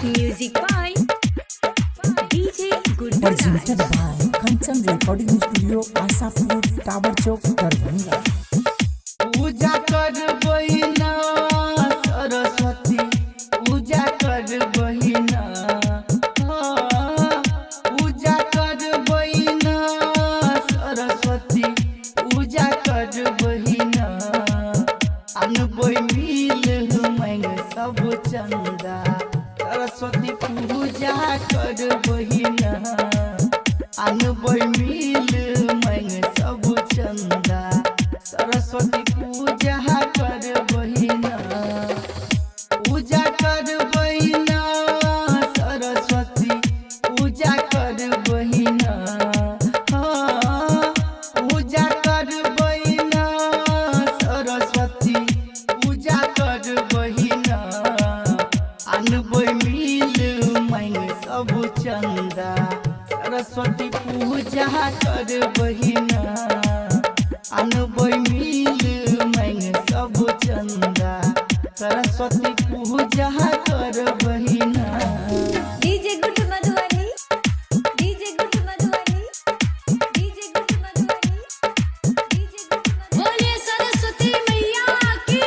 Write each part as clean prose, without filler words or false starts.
Music by DJ Good presented by Kanchan Recording Studio, Asapur, Tower Chowk, Darbhanga। पूजा कर बहिना सरस्वती, पूजा कर बहिना, पूजा कर बहिना सरस्वती, पूजा कर बहिना। अनबोई मिल मांग सब चंदा, सरस्वती पूजा कर बहिना। अनबोई मिल मांग सब चंदा, सरस्वती पूजा कर बहिना। पूजा कर बहिना सरस्वती, पूजा कर बहिना। पूजा कर बहिना सरस्वती, पूजा कर बहिना। अनबोई मिल मांग सब चंदा, सरस्वती पूजा कर बहिना। अनबोई मिल मांग सब चंदा, सरस्वती पूजा कर बहिना। DJ Good Madhwani, DJ Good Madhwani, DJ Good Madhwani, DJ Good Madhwani। बोलिए सरस्वती मैया की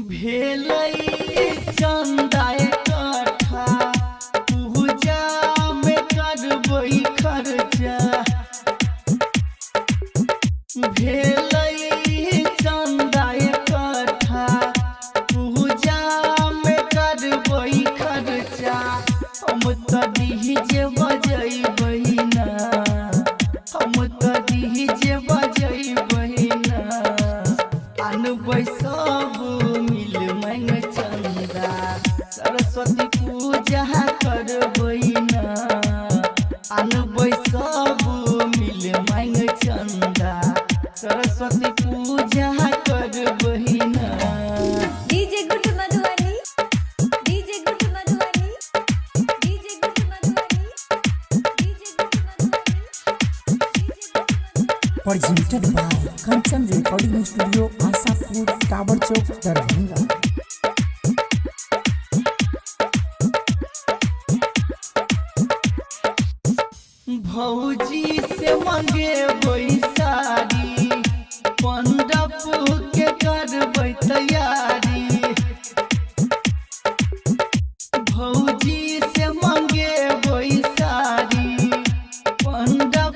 भेलई चंदा इकट्ठा, पूजा में करबई खर्चा। भेलई चंदा इकट्ठा, पूजा में करबई खर्चा। हम त डीजे बजैबई ना, हम त डीजे बजैबई ना। अनबई सब मिल मांग चंदा, सरस्वती पूजा कर बहिना। अनबई सब मिल मांग चंदा, सरस्वती पूजा कर बहिना। DJ Good Madhwani, DJ Good Madhwani, DJ Good Madhwani, DJ Good Madhwani, DJ Good Madhwani। Presented by Kanchan Recording Studio, Asapur, Tower Chowk, Darbhanga। भौजी से मंगे साड़ी, मंडप के करबै तैयारी। भौजी से मंगे साड़ी, मंडप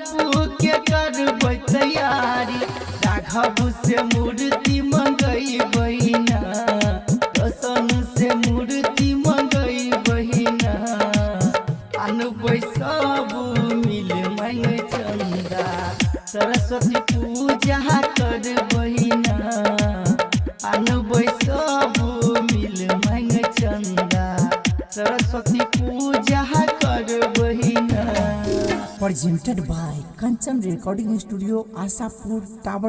के करबै तैयारी। राघव से मूर्ति मंगई बहिना, रसन से मूर्ति मंगई बहिना। अनबई सब मिल मांग चंदा, सरस्वती पूजा कर बहिना। अनबई सब मिल मांग चंदा, सरस्वती पूजा कर बहिना। Presented by Kanchan Recording Studio, Asapur, Tower